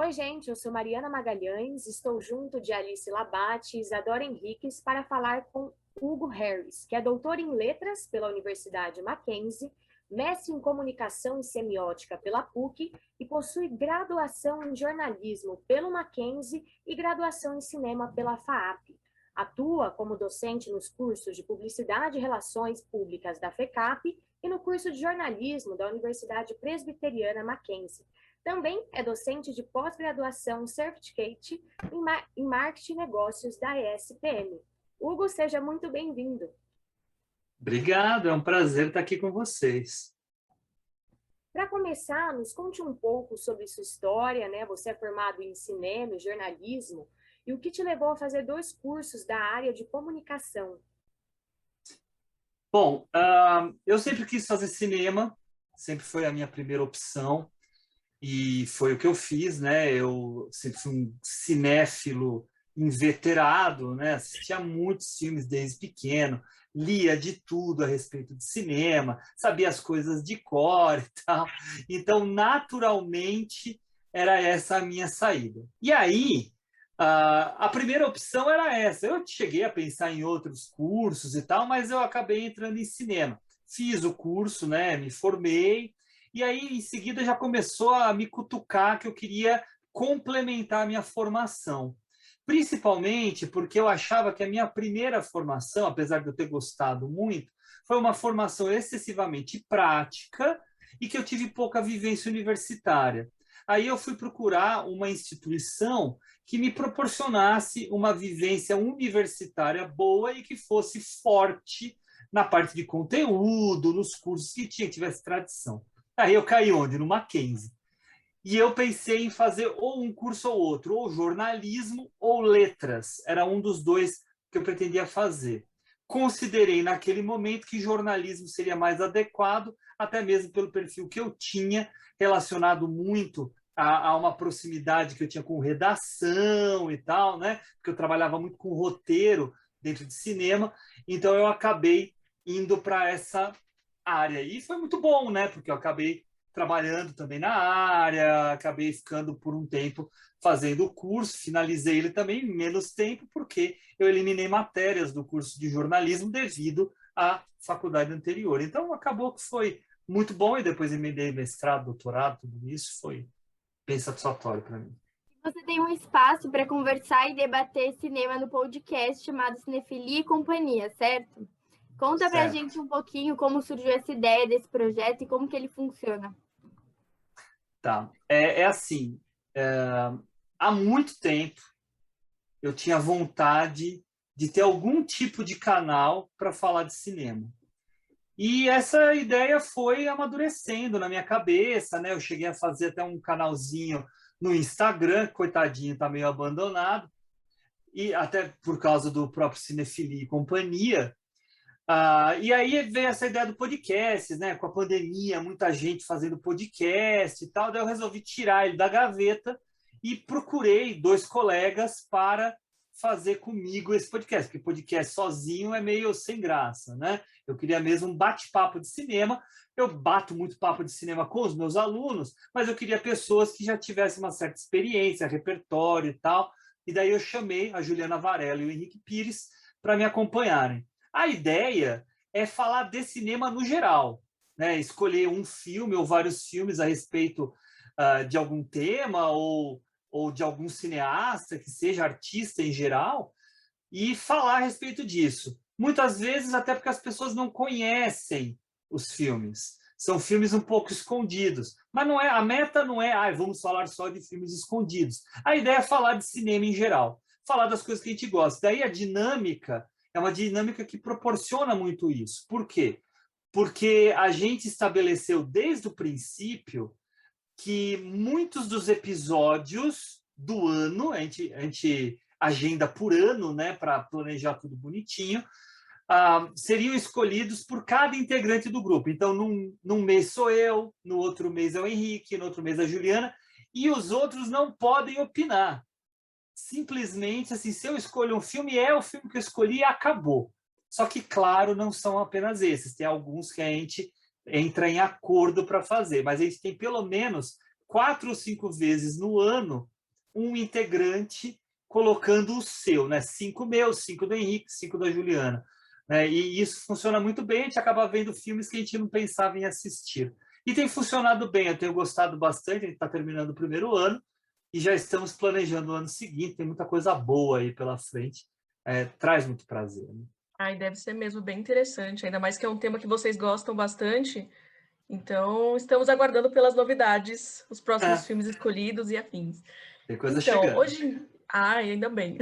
Oi, gente, eu sou Mariana Magalhães, estou junto de Alice Labate e Isadora Henriques para falar com Hugo Harris, que é doutor em letras pela Universidade Mackenzie, mestre em comunicação e semiótica pela PUC e possui graduação em jornalismo pelo Mackenzie e graduação em cinema pela FAAP. Atua como docente nos cursos de Publicidade e Relações Públicas da FECAP e no curso de jornalismo da Universidade Presbiteriana Mackenzie. Também é docente de pós-graduação Certificate em Marketing e Negócios da ESPM. Hugo, seja muito bem-vindo. Obrigado, é um prazer estar aqui com vocês. Para começar, nos conte um pouco sobre sua história, né? Você é formado em cinema e jornalismo, e o que te levou a fazer 2 cursos da área de comunicação? Bom, eu sempre quis fazer cinema, sempre foi a minha primeira opção, e foi o que eu fiz, né? Eu sempre fui um cinéfilo inveterado, né? Assistia muitos filmes desde pequeno, lia de tudo a respeito de cinema, sabia as coisas de cor e tal. Então, naturalmente, era essa a minha saída. E aí, a primeira opção era essa. Eu cheguei a pensar em outros cursos e tal, mas eu acabei entrando em cinema. Fiz o curso, né? Me formei. E aí, em seguida, já começou a me cutucar que eu queria complementar a minha formação. Principalmente porque eu achava que a minha primeira formação, apesar de eu ter gostado muito, foi uma formação excessivamente prática e que eu tive pouca vivência universitária. Aí eu fui procurar uma instituição que me proporcionasse uma vivência universitária boa e que fosse forte na parte de conteúdo, nos cursos que tinha, que tivesse tradição. Aí eu caí onde? No Mackenzie. E eu pensei em fazer ou um curso ou outro, ou jornalismo ou letras. Era um dos dois que eu pretendia fazer. Considerei naquele momento que jornalismo seria mais adequado, até mesmo pelo perfil que eu tinha, relacionado muito a uma proximidade que eu tinha com redação e tal, né? Porque eu trabalhava muito com roteiro dentro de cinema, então eu acabei indo para essa área. E foi muito bom, né? Porque eu acabei trabalhando também na área, acabei ficando por um tempo fazendo o curso, finalizei ele também em menos tempo, porque eu eliminei matérias do curso de jornalismo devido à faculdade anterior. Então, acabou que foi muito bom, e depois emendei mestrado, doutorado, tudo isso foi bem satisfatório para mim. Você tem um espaço para conversar e debater cinema no podcast chamado Cinefilia e Companhia, certo? Conta pra gente um pouquinho como surgiu essa ideia desse projeto e como que ele funciona. Tá, assim, há muito tempo eu tinha vontade de ter algum tipo de canal para falar de cinema. E essa ideia foi amadurecendo na minha cabeça, né? Eu cheguei a fazer até um canalzinho no Instagram, coitadinho, tá meio abandonado, e até por causa do próprio Cinefilia e Companhia. E aí veio essa ideia do podcast, né? Com a pandemia, muita gente fazendo podcast e tal. Daí eu resolvi tirar ele da gaveta e procurei 2 colegas para fazer comigo esse podcast, porque podcast sozinho é meio sem graça, né? Eu queria mesmo um bate-papo de cinema. Eu bato muito papo de cinema com os meus alunos, mas eu queria pessoas que já tivessem uma certa experiência, repertório e tal. E daí eu chamei a Juliana Varela e o Henrique Pires para me acompanharem. A ideia é falar de cinema no geral, né? Escolher um filme ou vários filmes a respeito de algum tema ou de algum cineasta, que seja artista em geral, e falar a respeito disso. Muitas vezes até porque as pessoas não conhecem os filmes. São filmes um pouco escondidos. Mas não é, a meta não é, vamos falar só de filmes escondidos. A ideia é falar de cinema em geral, falar das coisas que a gente gosta. Daí a dinâmica é uma dinâmica que proporciona muito isso. Por quê? Porque a gente estabeleceu desde o princípio que muitos dos episódios do ano, a gente agenda por ano, né, para planejar tudo bonitinho, seriam escolhidos por cada integrante do grupo. Então, num mês sou eu, no outro mês é o Henrique, no outro mês é a Juliana, e os outros não podem opinar. Simplesmente, assim, se eu escolho um filme, é o filme que eu escolhi e acabou. Só que, claro, não são apenas esses. Tem alguns que a gente entra em acordo para fazer, mas a gente tem pelo menos 4 ou 5 vezes no ano um integrante colocando o seu, né? 5 meus, 5 do Henrique, 5 da Juliana. Né? E isso funciona muito bem, a gente acaba vendo filmes que a gente não pensava em assistir. E tem funcionado bem, eu tenho gostado bastante, a gente está terminando o primeiro ano e já estamos planejando o ano seguinte, tem muita coisa boa aí pela frente, traz muito prazer. Né? Ai, deve ser mesmo bem interessante, ainda mais que é um tema que vocês gostam bastante. Então, estamos aguardando pelas novidades, os próximos filmes escolhidos e afins. Tem coisa então, chegando. Ai, ainda bem.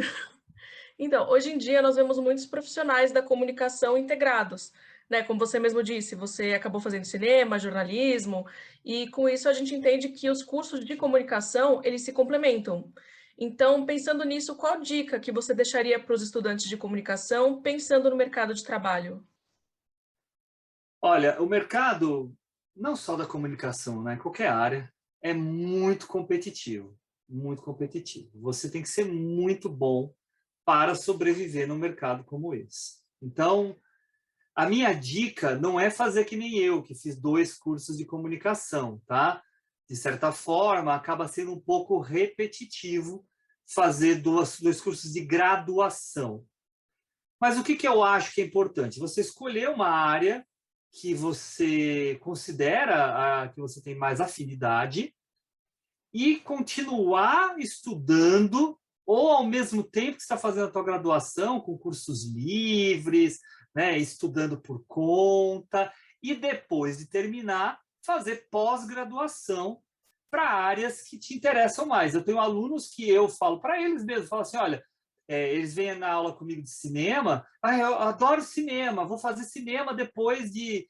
Então, hoje em dia, nós vemos muitos profissionais da comunicação integrados, né? Como você mesmo disse, você acabou fazendo cinema, jornalismo, e com isso a gente entende que os cursos de comunicação, eles se complementam. Então, pensando nisso, qual dica que você deixaria para os estudantes de comunicação pensando no mercado de trabalho? Olha, o mercado, não só da comunicação, né? Qualquer área, é muito competitivo. Muito competitivo. Você tem que ser muito bom para sobreviver num mercado como esse. Então, a minha dica não é fazer que nem eu, que fiz 2 cursos de comunicação, tá? De certa forma, acaba sendo um pouco repetitivo fazer 2 cursos de graduação. Mas o que eu acho que é importante? Você escolher uma área que você considera que você tem mais afinidade e continuar estudando, ou ao mesmo tempo que você está fazendo a tua graduação, com cursos livres, né, estudando por conta, e depois de terminar, fazer pós-graduação para áreas que te interessam mais. Eu tenho alunos que eu falo para eles mesmos, falo assim, olha, eles vêm na aula comigo de cinema, eu adoro cinema, vou fazer cinema depois de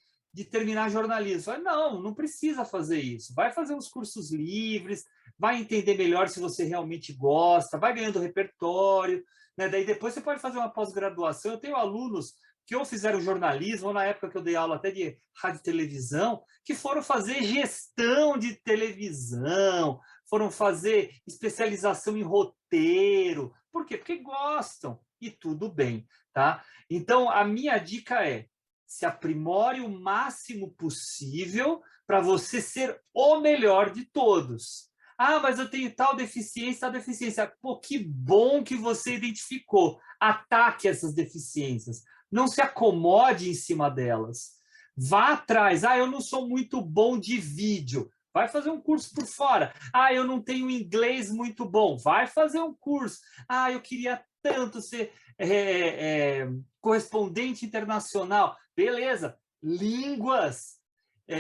terminar jornalismo. Eu falo, não precisa fazer isso. Vai fazer uns cursos livres, vai entender melhor se você realmente gosta, vai ganhando repertório, né? Daí depois você pode fazer uma pós-graduação. Eu tenho alunos que ou fizeram jornalismo, ou na época que eu dei aula até de rádio e televisão, que foram fazer gestão de televisão, foram fazer especialização em roteiro. Por quê? Porque gostam e tudo bem, tá? Então, a minha dica é se aprimore o máximo possível para você ser o melhor de todos. Ah, mas eu tenho tal deficiência, tal deficiência. Pô, que bom que você identificou. Ataque essas deficiências. Não se acomode em cima delas. Vá atrás. Ah, eu não sou muito bom de vídeo. Vai fazer um curso por fora. Ah, eu não tenho inglês muito bom. Vai fazer um curso. Ah, eu queria tanto ser correspondente internacional. Beleza. Línguas,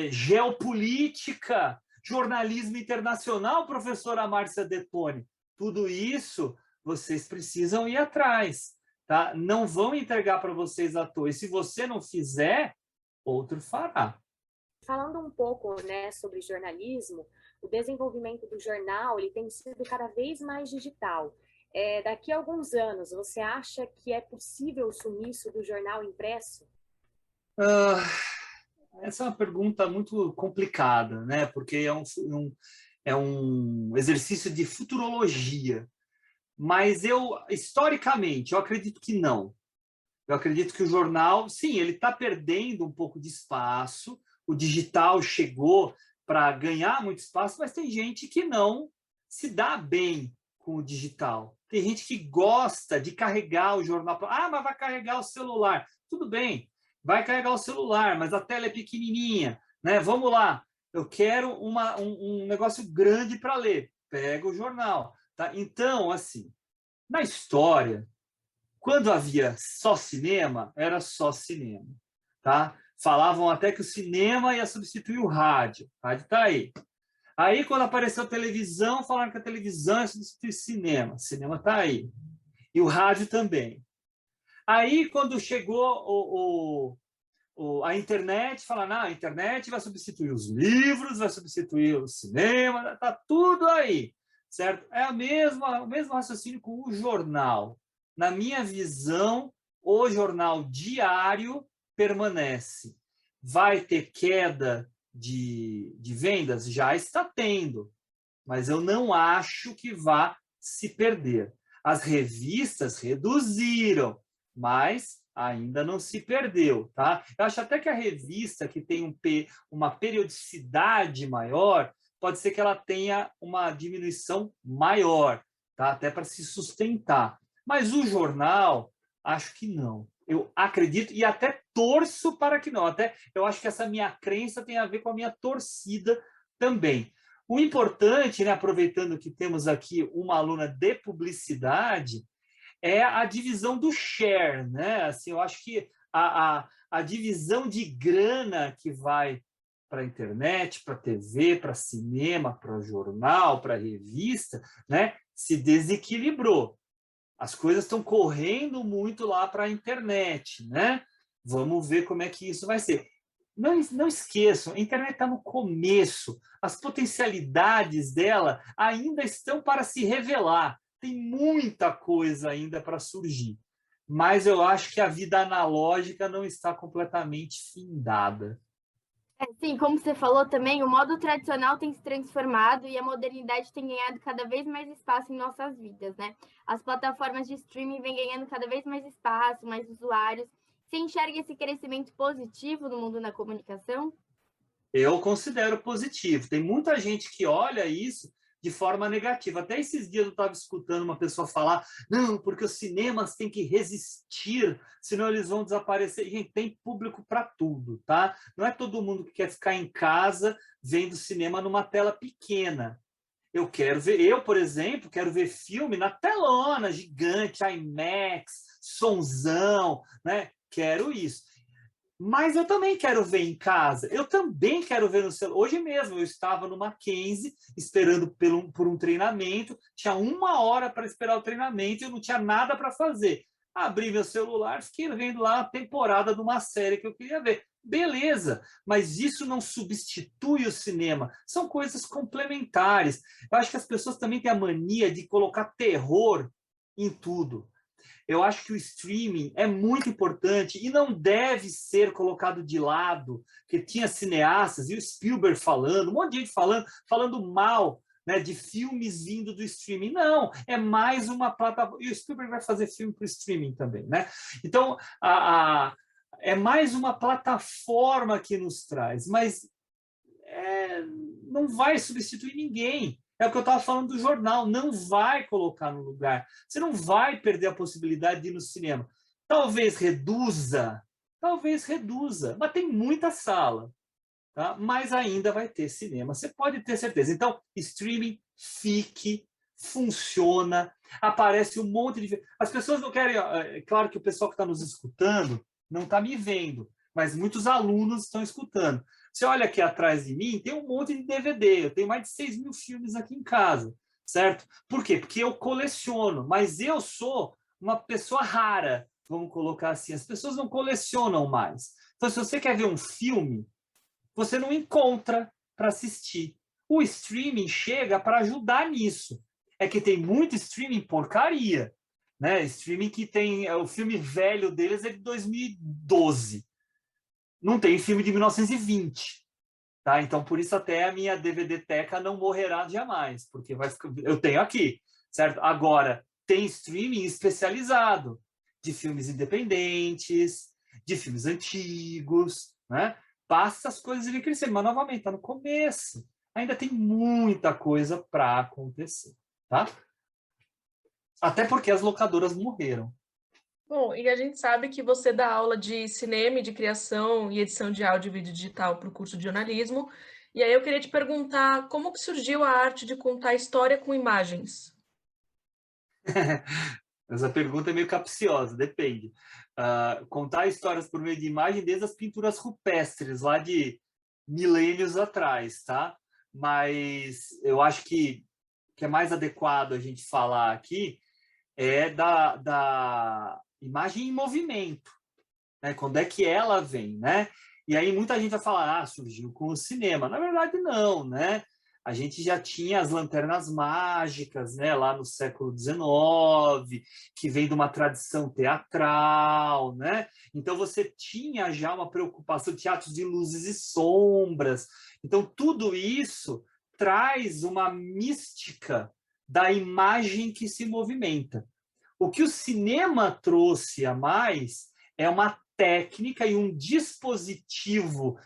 geopolítica, jornalismo internacional, professora Márcia Detoni. Tudo isso vocês precisam ir atrás. Tá? Não vão entregar para vocês à toa. E se você não fizer, outro fará. Falando um pouco, né, sobre jornalismo, o desenvolvimento do jornal ele tem sido cada vez mais digital. Daqui a alguns anos, você acha que é possível o sumiço do jornal impresso? Essa é uma pergunta muito complicada, né? Porque é um exercício de futurologia. Mas historicamente, eu acredito que não. Eu acredito que o jornal, sim, ele está perdendo um pouco de espaço. O digital chegou para ganhar muito espaço, mas tem gente que não se dá bem com o digital. Tem gente que gosta de carregar o jornal. Ah, mas vai carregar o celular. Tudo bem, vai carregar o celular, mas a tela é pequenininha. Né? Vamos lá, eu quero um negócio grande para ler. Pega o jornal. Tá? Então, assim, na história, quando havia só cinema, era só cinema. Tá? Falavam até que o cinema ia substituir o rádio. O rádio está aí. Aí, quando apareceu a televisão, falaram que a televisão ia substituir o cinema. O cinema está aí. E o rádio também. Aí, quando chegou a internet, falaram, a internet vai substituir os livros, vai substituir o cinema, está tudo aí. Certo? É o mesmo raciocínio com o jornal. Na minha visão, o jornal diário permanece. Vai ter queda de vendas? Já está tendo, mas eu não acho que vá se perder. As revistas reduziram, mas ainda não se perdeu. Tá? Eu acho até que a revista que tem uma periodicidade maior, pode ser que ela tenha uma diminuição maior, tá? Até para se sustentar. Mas o jornal, acho que não. Eu acredito e até torço para que não. Até eu acho que essa minha crença tem a ver com a minha torcida também. O importante, né, aproveitando que temos aqui uma aluna de publicidade, é a divisão do share, né? Assim, eu acho que a divisão de grana que vai para a internet, para a TV, para cinema, para jornal, para revista, né, se desequilibrou. As coisas estão correndo muito lá para a internet, né? Vamos ver como é que isso vai ser. Não esqueçam, a internet está no começo. As potencialidades dela ainda estão para se revelar. Tem muita coisa ainda para surgir. Mas eu acho que a vida analógica não está completamente findada. Sim, como você falou também, o modo tradicional tem se transformado e a modernidade tem ganhado cada vez mais espaço em nossas vidas, né? As plataformas de streaming vêm ganhando cada vez mais espaço, mais usuários. Você enxerga esse crescimento positivo no mundo da comunicação? Eu considero positivo. Tem muita gente que olha isso de forma negativa. Até esses dias eu estava escutando uma pessoa falar, não, porque os cinemas têm que resistir, senão eles vão desaparecer. Gente, tem público para tudo, tá? Não é todo mundo que quer ficar em casa vendo cinema numa tela pequena. Eu, por exemplo, quero ver filme na telona gigante, IMAX, sonzão, né? Quero isso. Mas eu também quero ver em casa, eu também quero ver no celular. Hoje mesmo eu estava no Mackenzie esperando por um treinamento, tinha 1 hora para esperar o treinamento e eu não tinha nada para fazer. Abri meu celular, fiquei vendo lá a temporada de uma série que eu queria ver. Beleza, mas isso não substitui o cinema, são coisas complementares. Eu acho que as pessoas também têm a mania de colocar terror em tudo. Eu acho que o streaming é muito importante e não deve ser colocado de lado, porque tinha cineastas e o Spielberg falando, um monte de gente falando mal, né, de filmes vindo do streaming. Não, é mais uma plataforma. E o Spielberg vai fazer filme para o streaming também, né? Então, é mais uma plataforma que nos traz, mas não vai substituir ninguém. É o que eu estava falando do jornal, não vai colocar no lugar. Você não vai perder a possibilidade de ir no cinema. Talvez reduza, mas tem muita sala, tá? Mas ainda vai ter cinema, você pode ter certeza. Então, streaming, funciona, aparece um monte de... As pessoas não querem... É claro que o pessoal que está nos escutando não está me vendo, mas muitos alunos estão escutando. Você olha aqui atrás de mim, tem um monte de DVD, eu tenho mais de 6.000 filmes aqui em casa, certo? Por quê? Porque eu coleciono, mas eu sou uma pessoa rara, vamos colocar assim, as pessoas não colecionam mais. Então, se você quer ver um filme, você não encontra para assistir. O streaming chega para ajudar nisso. É que tem muito streaming porcaria, né? Streaming que tem, o filme velho deles é de 2012. Não tem filme de 1920, tá? Então, por isso até a minha DVD-teca não morrerá jamais, porque eu tenho aqui, certo? Agora, tem streaming especializado de filmes independentes, de filmes antigos, né? Basta as coisas irem crescendo, mas novamente, está no começo. Ainda tem muita coisa para acontecer, tá? Até porque as locadoras morreram. Bom, e a gente sabe que você dá aula de cinema, de criação e edição de áudio e vídeo digital para o curso de jornalismo. E aí eu queria te perguntar como que surgiu a arte de contar história com imagens? Essa pergunta é meio capciosa, depende. Contar histórias por meio de imagem desde as pinturas rupestres, lá de milênios atrás, tá? Mas eu acho que é mais adequado a gente falar aqui é da imagem em movimento, né? Quando é que ela vem, né? E aí muita gente vai falar, surgiu com o cinema. Na verdade, não, né? A gente já tinha as lanternas mágicas, né? Lá no século XIX, que vem de uma tradição teatral, né? Então você tinha já uma preocupação, teatros de luzes e sombras. Então tudo isso traz uma mística da imagem que se movimenta. O que o cinema trouxe a mais é uma técnica e um dispositivo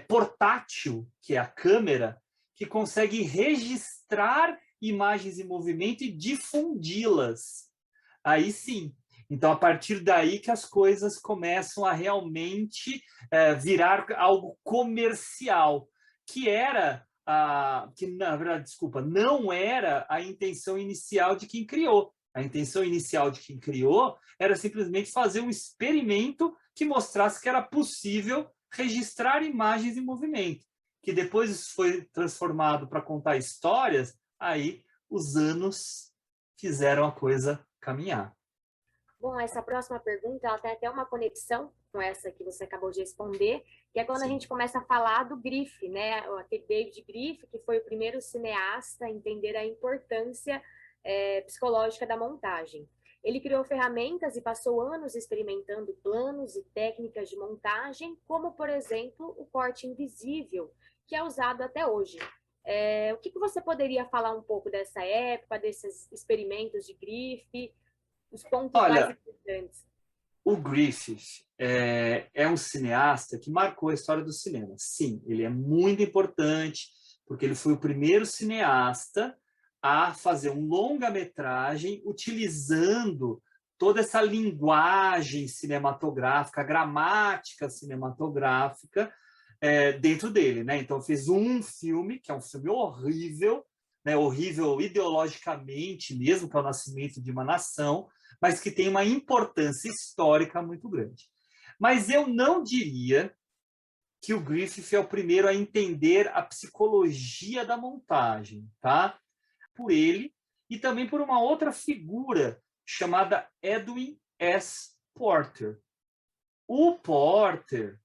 portátil, que é a câmera, que consegue registrar imagens em movimento e difundi-las. Aí sim. Então, a partir daí que as coisas começam a realmente virar algo comercial, que era, que na verdade, desculpa, não era a intenção inicial de quem criou. A intenção inicial de quem criou era simplesmente fazer um experimento que mostrasse que era possível registrar imagens em movimento. Que depois isso foi transformado para contar histórias, aí os anos fizeram a coisa caminhar. Bom, essa próxima pergunta, ela tem até uma conexão com essa que você acabou de responder, que é quando a gente começa a falar do Griff, né? Aquele David Griff, que foi o primeiro cineasta a entender a importância psicológica da montagem. Ele criou ferramentas e passou anos experimentando planos e técnicas de montagem, como, por exemplo, o corte invisível, que é usado até hoje. O que você poderia falar um pouco dessa época, desses experimentos de Griff, os pontos mais importantes? O Griffith é um cineasta que marcou a história do cinema. Sim, ele é muito importante, porque ele foi o primeiro cineasta a fazer um longa-metragem utilizando toda essa linguagem cinematográfica, a gramática cinematográfica dentro dele, né? Então, fez um filme, que é um filme horrível, né? Horrível ideologicamente mesmo, que é o Nascimento de uma Nação, mas que tem uma importância histórica muito grande. Mas eu não diria que o Griffith é o primeiro a entender a psicologia da montagem, tá? Por ele e também por uma outra figura chamada Edwin S. Porter. O Porter,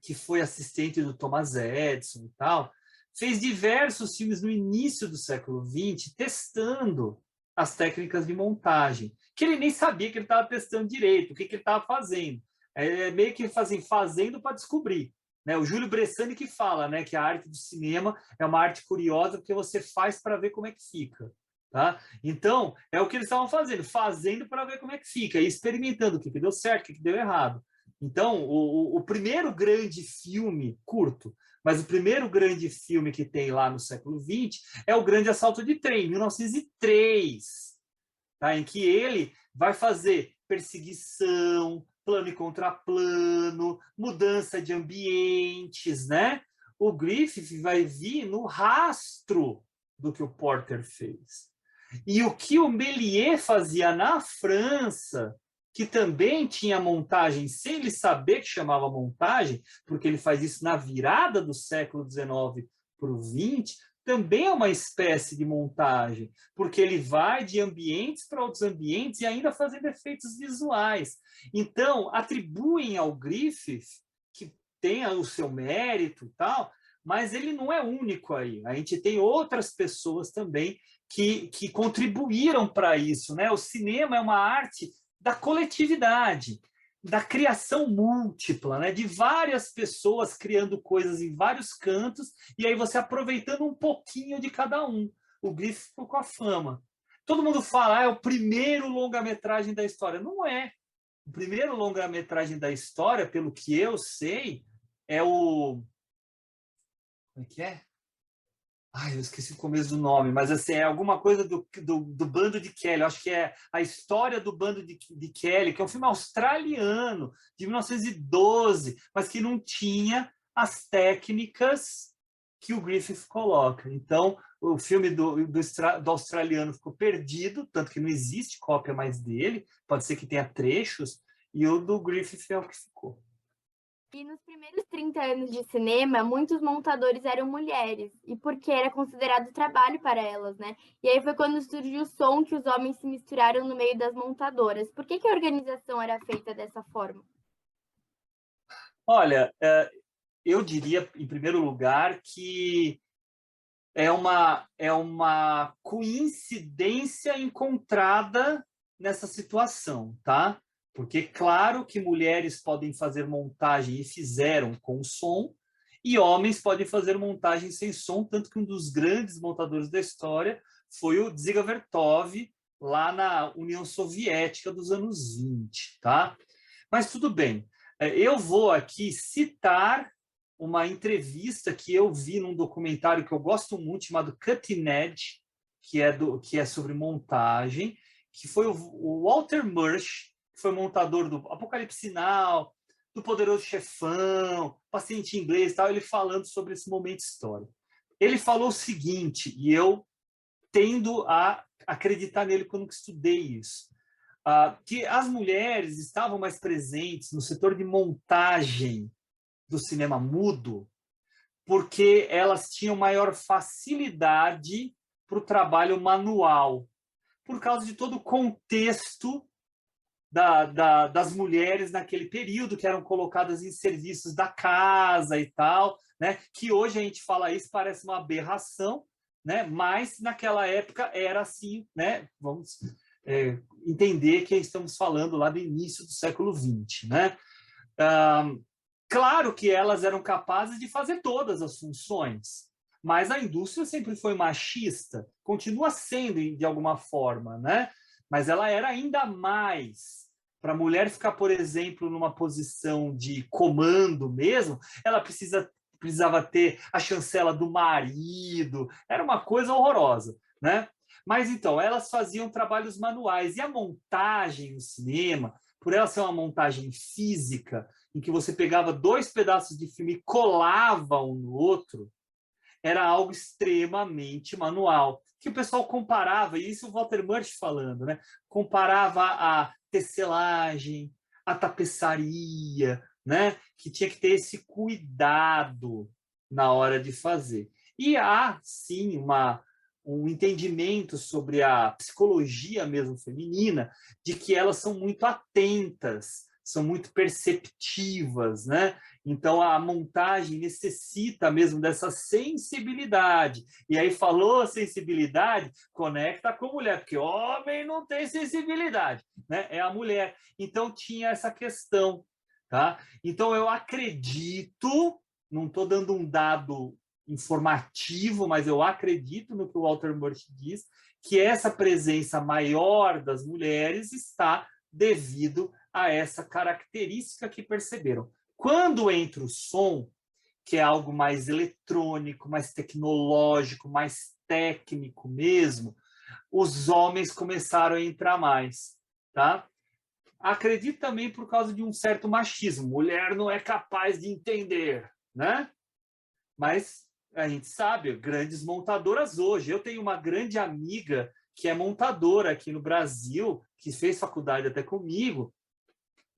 que foi assistente do Thomas Edison e tal, fez diversos filmes no início do século XX testando as técnicas de montagem, que ele nem sabia que ele estava testando direito, o que ele estava fazendo. É meio que fazendo para descobrir. Né? O Júlio Bressani que fala, né, que a arte do cinema é uma arte curiosa porque você faz para ver como é que fica. Tá? Então, é o que eles estavam fazendo para ver como é que fica, e experimentando o que deu certo, o que deu errado. Então, o primeiro grande filme, curto, mas o primeiro grande filme que tem lá no século XX é o Grande Assalto de Trem, 1903, tá? Em que ele vai fazer perseguição, plano e contraplano, mudança de ambientes, né? O Griffith vai vir no rastro do que o Porter fez. E o que o Méliès fazia na França, que também tinha montagem, sem ele saber que chamava montagem, porque ele faz isso na virada do século XIX para o XX, também é uma espécie de montagem, porque ele vai de ambientes para outros ambientes e ainda fazendo efeitos visuais. Então, atribuem ao Griffith, que tem o seu mérito e tal, mas ele não é único aí. A gente tem outras pessoas também que contribuíram para isso, né? O cinema é uma arte da coletividade, da criação múltipla, né? De várias pessoas criando coisas em vários cantos, e aí você aproveitando um pouquinho de cada um. O Griffith ficou com a fama. Todo mundo fala, é o primeiro longa-metragem da história. Não é. O primeiro longa-metragem da história, pelo que eu sei, é o... Como é que é? Ai, eu esqueci o começo do nome, mas assim, é alguma coisa do Bando de Kelly. Eu acho que é a história do Bando de Kelly, que é um filme australiano, de 1912, mas que não tinha as técnicas que o Griffith coloca. Então, o filme do australiano ficou perdido, tanto que não existe cópia mais dele, pode ser que tenha trechos, e o do Griffith é o que ficou. E nos primeiros 30 anos de cinema, muitos montadores eram mulheres, e porque era considerado trabalho para elas, né? E aí foi quando surgiu o som que os homens se misturaram no meio das montadoras. Por que a organização era feita dessa forma? Olha, eu diria, em primeiro lugar, que é uma coincidência encontrada nessa situação, tá? Porque, claro, que mulheres podem fazer montagem e fizeram com som, e homens podem fazer montagem sem som, tanto que um dos grandes montadores da história foi o Dziga Vertov, lá na União Soviética dos anos 20, tá? Mas tudo bem. Eu vou aqui citar uma entrevista que eu vi num documentário que eu gosto muito, chamado Cutting Edge, que é sobre montagem, que foi o Walter Murch, que foi montador do Apocalipse Now, do Poderoso Chefão, Paciente Inglês e tal, ele falando sobre esse momento histórico. Ele falou o seguinte, e eu tendo a acreditar nele quando estudei isso, que as mulheres estavam mais presentes no setor de montagem do cinema mudo porque elas tinham maior facilidade para o trabalho manual, por causa de todo o contexto das mulheres naquele período, que eram colocadas em serviços da casa e tal, né? Que hoje a gente fala isso, parece uma aberração, né? Mas naquela época era assim, né? Vamos entender que estamos falando lá do início do século XX, né? Claro que elas eram capazes de fazer todas as funções, mas a indústria sempre foi machista, continua sendo de alguma forma, né? Mas ela era ainda mais. Para a mulher ficar, por exemplo, numa posição de comando mesmo, ela precisava ter a chancela do marido, era uma coisa horrorosa, né? Mas então, elas faziam trabalhos manuais, e a montagem no cinema, por ela ser uma montagem física, em que você pegava 2 pedaços de filme e colava um no outro, era algo extremamente manual, que o pessoal comparava, e isso o Walter Murch falando, né? Comparava a tecelagem, a tapeçaria, né? Que tinha que ter esse cuidado na hora de fazer. E há, sim, um entendimento sobre a psicologia mesmo feminina, de que elas são muito atentas, são muito perceptivas, né? Então, a montagem necessita mesmo dessa sensibilidade. E aí, falou sensibilidade, conecta com a mulher, porque homem não tem sensibilidade, né? É a mulher. Então, tinha essa questão, tá? Então, eu acredito, não estou dando um dado informativo, mas eu acredito no que o Walter Murch diz, que essa presença maior das mulheres está devido a essa característica que perceberam. Quando entra o som, que é algo mais eletrônico, mais tecnológico, mais técnico mesmo, os homens começaram a entrar mais, tá? Acredito também por causa de um certo machismo. Mulher não é capaz de entender, né? Mas a gente sabe, grandes montadoras hoje. Eu tenho uma grande amiga que é montadora aqui no Brasil, que fez faculdade até comigo,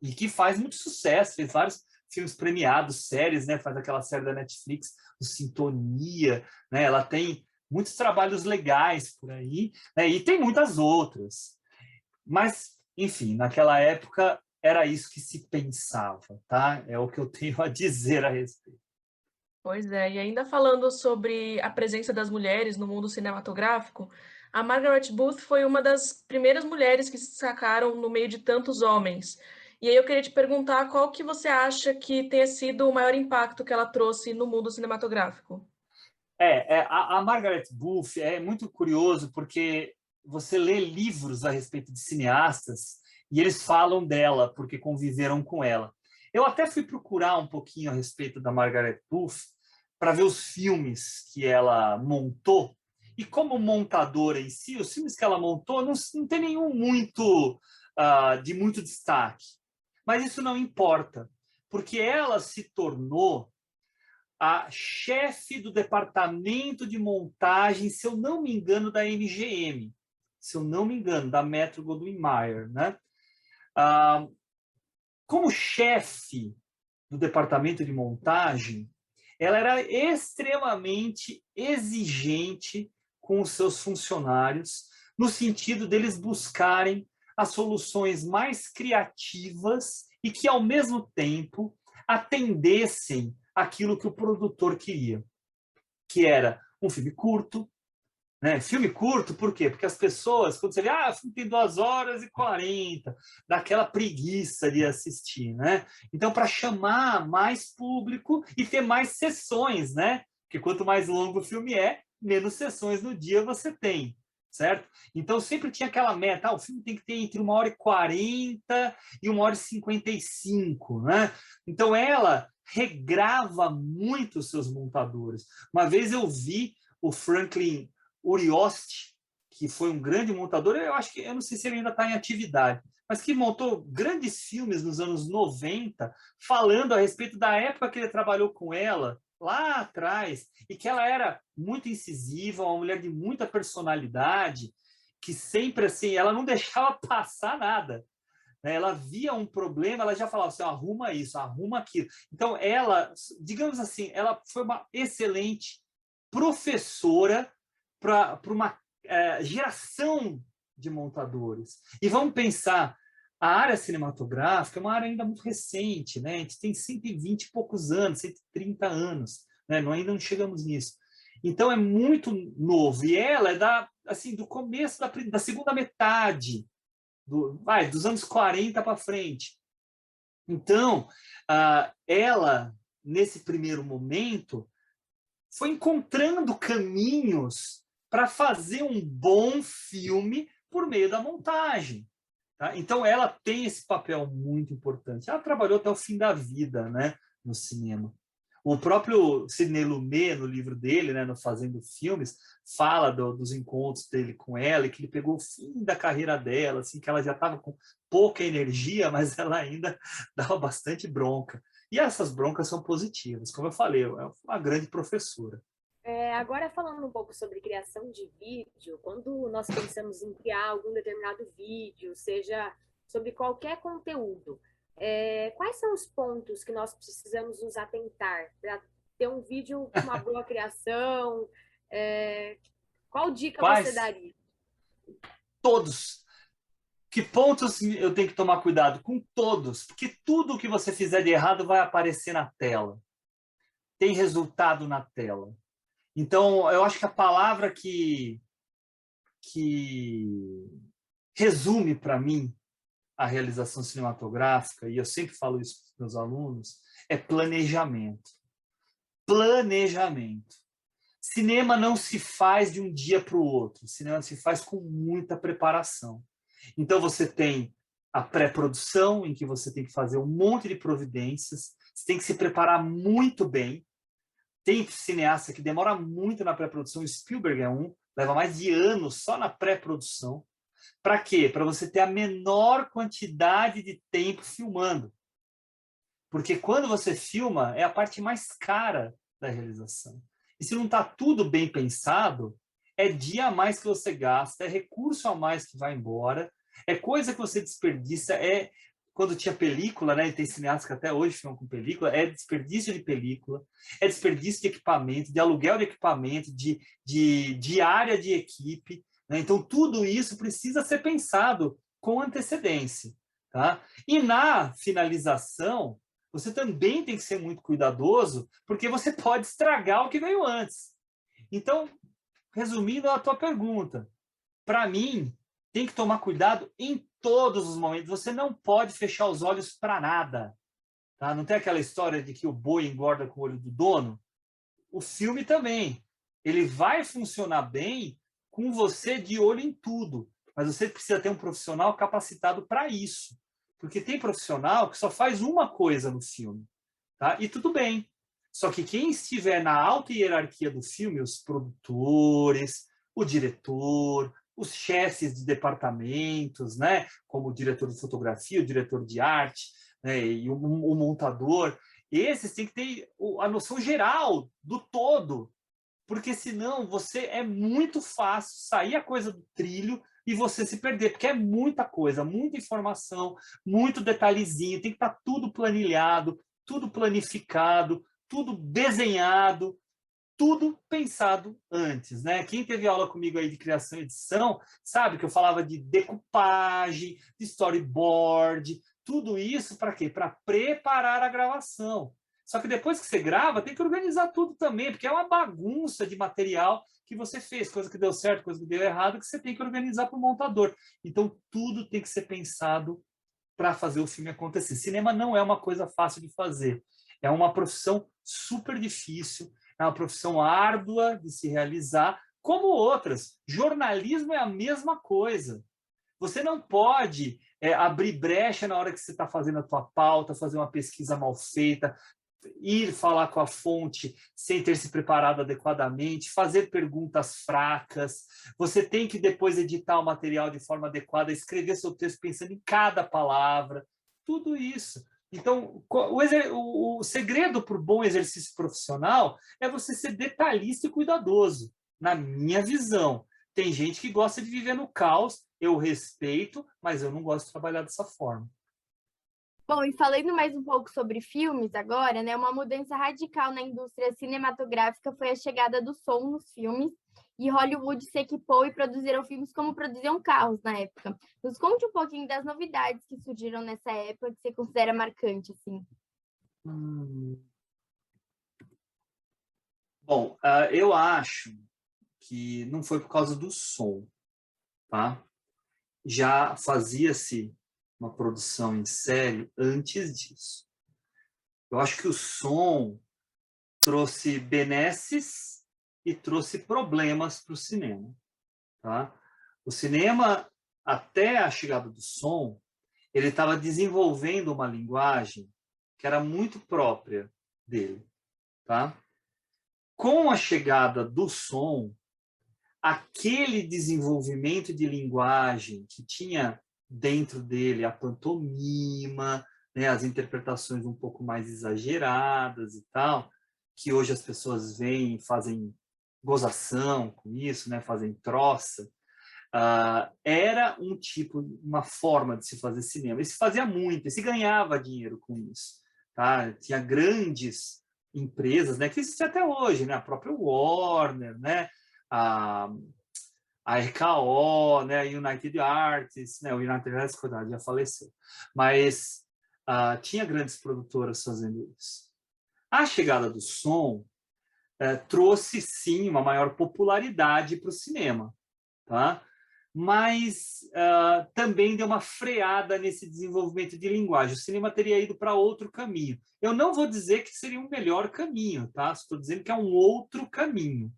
e que faz muito sucesso, fez vários filmes premiados, séries, né? Faz aquela série da Netflix, o Sintonia, né? Ela tem muitos trabalhos legais por aí, né? E tem muitas outras. Mas, enfim, naquela época era isso que se pensava, tá? É o que eu tenho a dizer a respeito. Pois é, e ainda falando sobre a presença das mulheres no mundo cinematográfico, a Margaret Booth foi uma das primeiras mulheres que se destacaram no meio de tantos homens. E aí eu queria te perguntar qual que você acha que tenha sido o maior impacto que ela trouxe no mundo cinematográfico? A Margaret Booth é muito curioso porque você lê livros a respeito de cineastas e eles falam dela porque conviveram com ela. Eu até fui procurar um pouquinho a respeito da Margaret Booth para ver os filmes que ela montou. E como montadora em si, os filmes que ela montou não tem nenhum de muito destaque. Mas isso não importa, porque ela se tornou a chefe do departamento de montagem, se eu não me engano, da MGM, se eu não me engano, da Metro-Goldwyn-Mayer, né? Como chefe do departamento de montagem, ela era extremamente exigente com os seus funcionários, no sentido deles buscarem as soluções mais criativas e que, ao mesmo tempo, atendessem aquilo que o produtor queria, que era um filme curto, né? Filme curto, por quê? Porque as pessoas, quando você vê, o filme tem 2h40, dá aquela preguiça de assistir, né? Então, para chamar mais público e ter mais sessões, né? Porque quanto mais longo o filme menos sessões no dia você tem, certo? Então, sempre tinha aquela meta, o filme tem que ter entre 1h40 e 1h55, né? Então, ela regrava muito os seus montadores. Uma vez eu vi o Franklin Urioste, que foi um grande montador, eu não sei se ele ainda está em atividade, mas que montou grandes filmes nos anos 90, falando a respeito da época que ele trabalhou com ela, lá atrás, e que ela era muito incisiva, uma mulher de muita personalidade, que sempre assim, ela não deixava passar nada. Né? Ela via um problema, ela já falava assim, arruma isso, arruma aquilo. Então, ela, digamos assim, ela foi uma excelente professora para uma geração de montadores. E vamos pensar, a área cinematográfica é uma área ainda muito recente, né? A gente tem 120 e poucos anos, 130 anos, né? Nós ainda não chegamos nisso. Então, é muito novo. E ela é assim, do começo da segunda metade, dos anos 40 para frente. Então, ela, nesse primeiro momento, foi encontrando caminhos para fazer um bom filme por meio da montagem. Tá? Então, ela tem esse papel muito importante. Ela trabalhou até o fim da vida, né, no cinema. O próprio Sidney Lumet, no livro dele, né, no Fazendo Filmes, fala dos encontros dele com ela e que ele pegou o fim da carreira dela, assim, que ela já estava com pouca energia, mas ela ainda dava bastante bronca. E essas broncas são positivas. Como eu falei, é uma grande professora. Agora, falando um pouco sobre criação de vídeo, quando nós pensamos em criar algum determinado vídeo, seja sobre qualquer conteúdo, quais são os pontos que nós precisamos nos atentar para ter um vídeo com uma boa criação? Qual dica você daria? Todos. Que pontos eu tenho que tomar cuidado? Com todos, porque tudo que você fizer de errado vai aparecer na tela. Tem resultado na tela. Então, eu acho que a palavra que resume para mim a realização cinematográfica, e eu sempre falo isso para os meus alunos, é planejamento. Planejamento. Cinema não se faz de um dia para o outro. Cinema se faz com muita preparação. Então, você tem a pré-produção, em que você tem que fazer um monte de providências, você tem que se preparar muito bem. Tem cineasta que demora muito na pré-produção, Spielberg é um, leva mais de anos só na pré-produção. Para quê? Para você ter a menor quantidade de tempo filmando. Porque quando você filma, é a parte mais cara da realização. E se não está tudo bem pensado, é dia a mais que você gasta, é recurso a mais que vai embora, é coisa que você desperdiça, quando tinha película, né, e tem cineastas que até hoje filmam com película, é desperdício de película, é desperdício de equipamento, de aluguel de equipamento, de área de equipe, né? Então, tudo isso precisa ser pensado com antecedência. Tá? E na finalização, você também tem que ser muito cuidadoso, porque você pode estragar o que veio antes. Então, resumindo a tua pergunta, para mim, tem que tomar cuidado em todos os momentos. Você não pode fechar os olhos para nada. Tá? Não tem aquela história de que o boi engorda com o olho do dono? O filme também. Ele vai funcionar bem com você de olho em tudo. Mas você precisa ter um profissional capacitado para isso. Porque tem profissional que só faz uma coisa no filme. Tá? E tudo bem. Só que quem estiver na alta hierarquia do filme, os produtores, o diretor, os chefes de departamentos, né? Como o diretor de fotografia, o diretor de arte, né? E o montador, esses têm que ter a noção geral do todo, porque senão é muito fácil sair a coisa do trilho e você se perder, porque é muita coisa, muita informação, muito detalhezinho, tem que estar tudo planilhado, tudo planificado, tudo desenhado, tudo pensado antes, né? Quem teve aula comigo aí de criação e edição, sabe que eu falava de decupagem, de storyboard, tudo isso para quê? Para preparar a gravação. Só que depois que você grava, tem que organizar tudo também, porque é uma bagunça de material que você fez, coisa que deu certo, coisa que deu errado, que você tem que organizar para o montador. Então, tudo tem que ser pensado para fazer o filme acontecer. Cinema não é uma coisa fácil de fazer. É uma profissão super difícil, é uma profissão árdua de se realizar, como outras. Jornalismo é a mesma coisa. Você não pode abrir brecha na hora que você está fazendo a tua pauta, fazer uma pesquisa mal feita, ir falar com a fonte sem ter se preparado adequadamente, fazer perguntas fracas, você tem que depois editar o material de forma adequada, escrever seu texto pensando em cada palavra, tudo isso. Então, o segredo para o bom exercício profissional é você ser detalhista e cuidadoso, na minha visão. Tem gente que gosta de viver no caos, eu respeito, mas eu não gosto de trabalhar dessa forma. Bom, e falando mais um pouco sobre filmes agora, né? Uma mudança radical na indústria cinematográfica foi a chegada do som nos filmes, e Hollywood se equipou e produziram filmes como produziam carros na época. Nos conte um pouquinho das novidades que surgiram nessa época que você considera marcante, assim. Bom, eu acho que não foi por causa do som, tá? Já fazia-se uma produção em série antes disso. Eu acho que o som trouxe benesses e trouxe problemas para o cinema, tá? O cinema, até a chegada do som, ele estava desenvolvendo uma linguagem que era muito própria dele, tá? Com a chegada do som, aquele desenvolvimento de linguagem que tinha dentro dele a pantomima, né, as interpretações um pouco mais exageradas e tal, que hoje as pessoas veem e fazem gozação com isso, né, fazem troça, era uma forma de se fazer cinema. E se fazia muito, e se ganhava dinheiro com isso. Tá? Tinha grandes empresas, né, que existem até hoje, né, a própria Warner, né, a RKO, né, United Artists, né, o United Artists, já faleceu, mas tinha grandes produtoras fazendo isso. A chegada do som trouxe, sim, uma maior popularidade para o cinema, tá? Mas também deu uma freada nesse desenvolvimento de linguagem. O cinema teria ido para outro caminho. Eu não vou dizer que seria um melhor caminho, tá? Estou dizendo que é um outro caminho.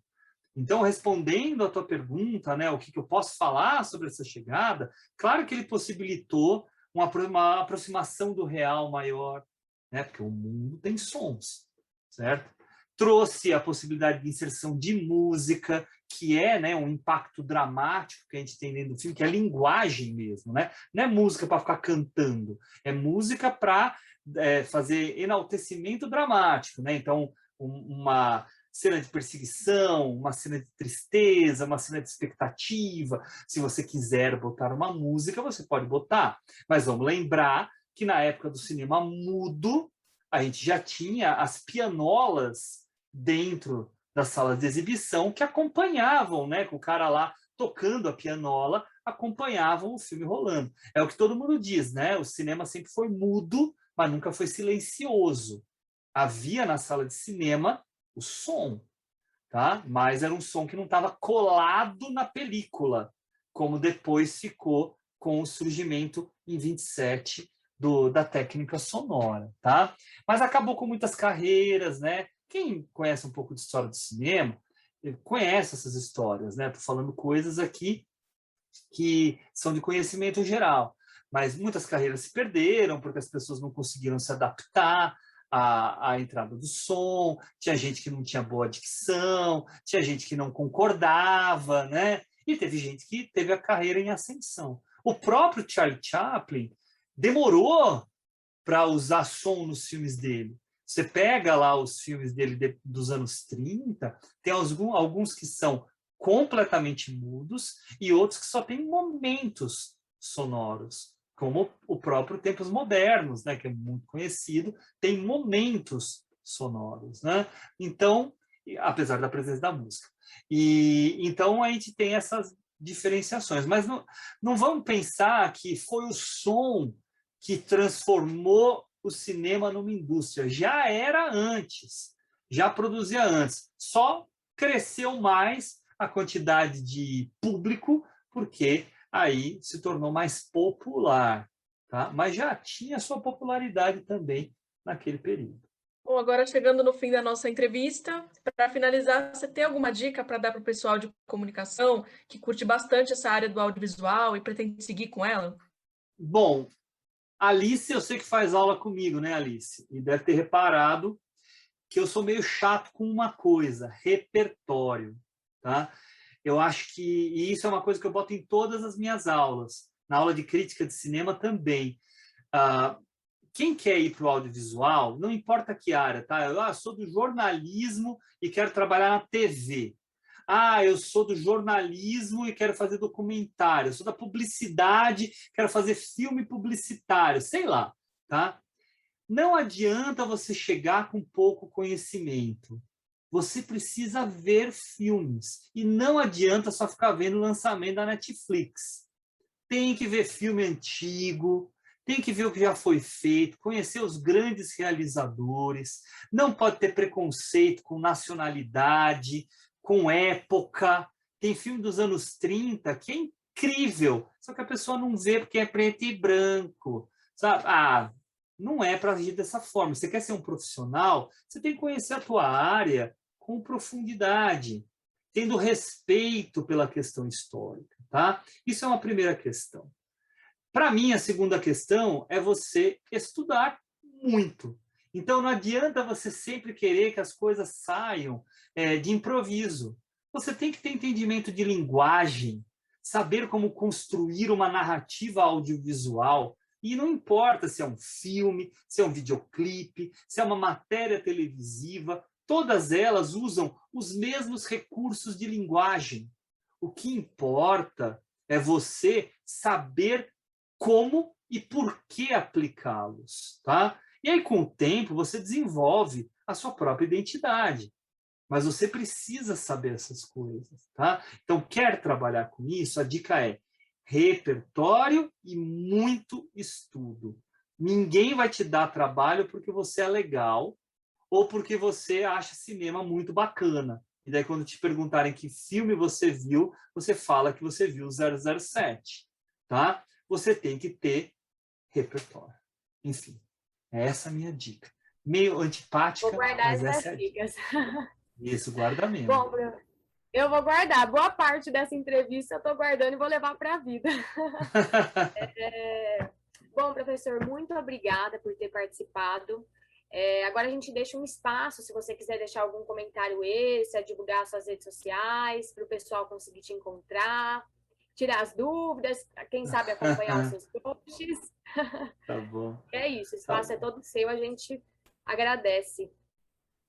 Então, respondendo à tua pergunta, né, o que eu posso falar sobre essa chegada, claro que ele possibilitou uma aproximação do real maior, né, porque o mundo tem sons, certo? Trouxe a possibilidade de inserção de música, que é, né, um impacto dramático que a gente tem dentro do filme, que é linguagem mesmo, né? Não é música para ficar cantando, é música para fazer enaltecimento dramático, né? Então, uma cena de perseguição, uma cena de tristeza, uma cena de expectativa. Se você quiser botar uma música, você pode botar. Mas vamos lembrar que na época do cinema mudo, a gente já tinha as pianolas dentro das salas de exibição que acompanhavam, né, com o cara lá tocando a pianola, acompanhavam o filme rolando. É o que todo mundo diz, né? O cinema sempre foi mudo, mas nunca foi silencioso. Havia na sala de cinema o som, tá? Mas era um som que não estava colado na película, como depois ficou com o surgimento em 27 da técnica sonora, tá? Mas acabou com muitas carreiras, né? Quem conhece um pouco de história do cinema conhece essas histórias, né? Estou falando coisas aqui que são de conhecimento geral, mas muitas carreiras se perderam porque as pessoas não conseguiram se adaptar à entrada do som, tinha gente que não tinha boa dicção, tinha gente que não concordava, né? E teve gente que teve a carreira em ascensão. O próprio Charlie Chaplin demorou para usar som nos filmes dele. Você pega lá os filmes dele dos anos 30, tem alguns que são completamente mudos e outros que só têm momentos sonoros, como o próprio Tempos Modernos, né, que é muito conhecido, tem momentos sonoros, né? Então, apesar da presença da música. Então a gente tem essas diferenciações, mas não vamos pensar que foi o som que transformou o cinema numa indústria. Já era antes, já produzia antes, só cresceu mais a quantidade de público, porque aí se tornou mais popular, tá? Mas já tinha sua popularidade também naquele período. Bom, agora chegando no fim da nossa entrevista, para finalizar, você tem alguma dica para dar para o pessoal de comunicação que curte bastante essa área do audiovisual e pretende seguir com ela? Bom, Alice, eu sei que faz aula comigo, né, Alice? E deve ter reparado que eu sou meio chato com uma coisa, repertório, tá? Eu acho que e isso é uma coisa que eu boto em todas as minhas aulas, na aula de crítica de cinema também. Quem quer ir para o audiovisual, não importa que área, tá? Eu sou do jornalismo e quero trabalhar na TV. Eu sou do jornalismo e quero fazer documentário. Eu sou da publicidade, quero fazer filme publicitário, sei lá, tá? Não adianta você chegar com pouco conhecimento. Você precisa ver filmes. E não adianta só ficar vendo o lançamento da Netflix. Tem que ver filme antigo, tem que ver o que já foi feito, conhecer os grandes realizadores, não pode ter preconceito com nacionalidade, com época. Tem filme dos anos 30 que é incrível, só que a pessoa não vê porque é preto e branco, sabe? Não é para agir dessa forma. Você quer ser um profissional, você tem que conhecer a tua área com profundidade, tendo respeito pela questão histórica, tá? Isso é uma primeira questão. Para mim, a segunda questão é você estudar muito. Então, não adianta você sempre querer que as coisas saiam de improviso. Você tem que ter entendimento de linguagem, saber como construir uma narrativa audiovisual. E não importa se é um filme, se é um videoclipe, se é uma matéria televisiva, todas elas usam os mesmos recursos de linguagem. O que importa é você saber como e por que aplicá-los, tá? E aí, com o tempo, você desenvolve a sua própria identidade. Mas você precisa saber essas coisas, tá? Então, quer trabalhar com isso? A dica é repertório e muito estudo. Ninguém vai te dar trabalho porque você é legal ou porque você acha cinema muito bacana. E daí, quando te perguntarem que filme você viu, você fala que você viu 007, tá? Você tem que ter repertório. Enfim, essa é a minha dica. Meio antipática, vou guardar mas essas essa é a dica. dicas. Isso, guarda mesmo. Bom, eu vou guardar. Boa parte dessa entrevista eu estou guardando e vou levar para a vida. Bom, professor, muito obrigada por ter participado. Agora a gente deixa um espaço, se você quiser deixar algum comentário extra, divulgar suas redes sociais, para o pessoal conseguir te encontrar, tirar as dúvidas, quem sabe acompanhar os seus posts. Tá bom. É isso, o espaço é todo seu, a gente agradece.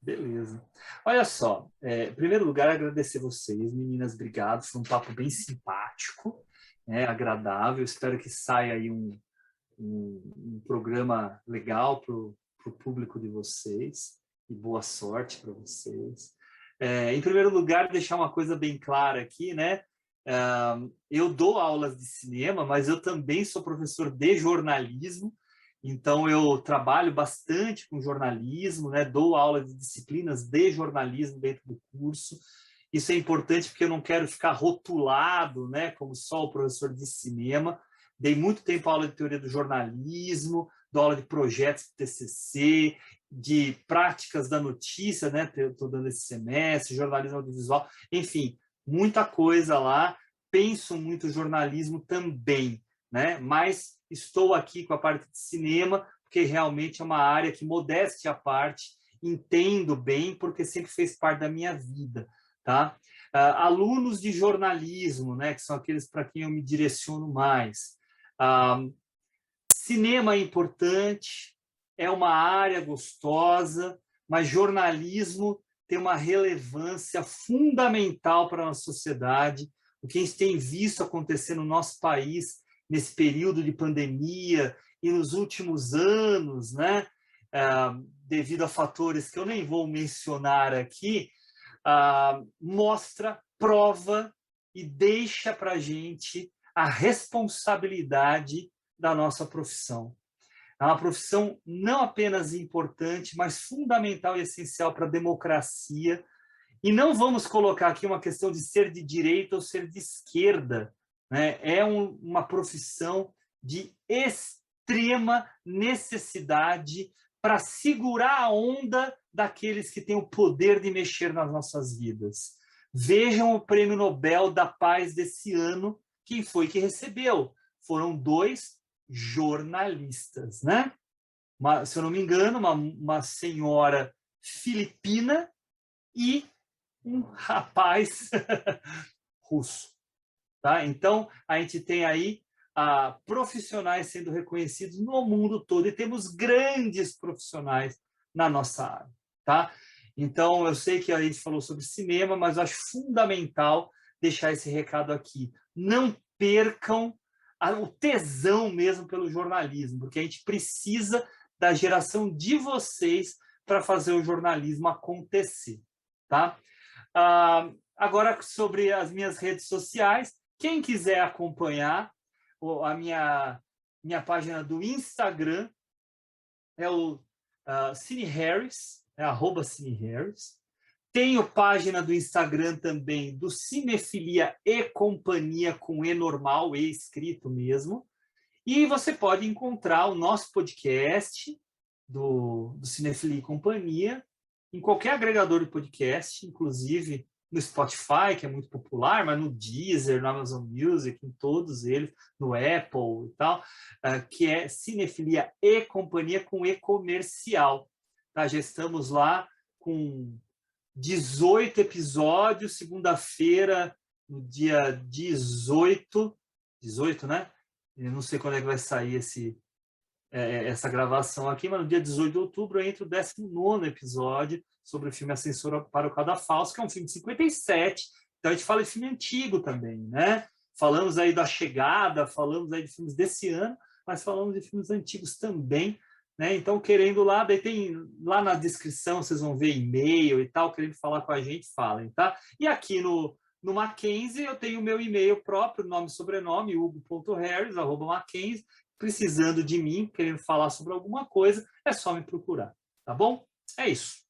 Beleza. Olha só, em primeiro lugar, agradecer vocês, meninas, obrigado. Foi um papo bem simpático, agradável. Espero que saia aí um programa legal para o público de vocês e boa sorte para vocês. Em primeiro lugar, deixar uma coisa bem clara aqui, né? Eu dou aulas de cinema, mas eu também sou professor de jornalismo. Então, eu trabalho bastante com jornalismo, né? Dou aula de disciplinas de jornalismo dentro do curso. Isso é importante porque eu não quero ficar rotulado, né? Como só o professor de cinema. Dei muito tempo aula de teoria do jornalismo, dou aula de projetos de TCC, de práticas da notícia, né? Estou dando esse semestre, jornalismo audiovisual, enfim, muita coisa lá. Penso muito jornalismo também, né? Mas estou aqui com a parte de cinema, porque realmente é uma área que, modéstia à parte, entendo bem, porque sempre fez parte da minha vida, tá? Alunos de jornalismo, né, que são aqueles para quem eu me direciono mais. Cinema é importante, é uma área gostosa, mas jornalismo tem uma relevância fundamental para a nossa sociedade. O que a gente tem visto acontecer no nosso país nesse período de pandemia e nos últimos anos, né, devido a fatores que eu nem vou mencionar aqui, mostra, prova e deixa para a gente a responsabilidade da nossa profissão. É uma profissão não apenas importante, mas fundamental e essencial para a democracia. E não vamos colocar aqui uma questão de ser de direita ou ser de esquerda, né? É uma profissão de extrema necessidade para segurar a onda daqueles que têm o poder de mexer nas nossas vidas. Vejam o Prêmio Nobel da Paz desse ano, quem foi que recebeu? Foram 2 jornalistas, né? Se eu não me engano, uma senhora filipina e um rapaz russo. Tá? Então, a gente tem aí profissionais sendo reconhecidos no mundo todo, e temos grandes profissionais na nossa área. Tá? Então, eu sei que a gente falou sobre cinema, mas eu acho fundamental deixar esse recado aqui. Não percam o tesão mesmo pelo jornalismo, porque a gente precisa da geração de vocês para fazer o jornalismo acontecer. Tá? Agora, sobre as minhas redes sociais, quem quiser acompanhar a minha página do Instagram é o Cine Harris, é @CineHarris. Tenho página do Instagram também do Cinefilia e Companhia, com E normal, E escrito mesmo. E você pode encontrar o nosso podcast do Cinefilia e Companhia em qualquer agregador de podcast, inclusive no Spotify, que é muito popular, mas no Deezer, no Amazon Music, em todos eles, no Apple e tal, que é Cinefilia e Companhia, com E comercial. Tá? Já estamos lá com 18 episódios, segunda-feira, no dia 18, né? Eu não sei quando é que vai sair essa gravação aqui, mas no dia 18 de outubro entra o 19º episódio sobre o filme A Censura para o Cadafalso, que é um filme de 57, então a gente fala de filme antigo também, né? Falamos aí da Chegada, falamos aí de filmes desse ano, mas falamos de filmes antigos também, né? Então, querendo lá, daí tem lá na descrição, vocês vão ver e-mail e tal, querendo falar com a gente, falem, tá? E aqui no Mackenzie eu tenho o meu e-mail próprio, nome e sobrenome, hugo.harris@mackenzie. Precisando de mim, querendo falar sobre alguma coisa, é só me procurar, tá bom? É isso.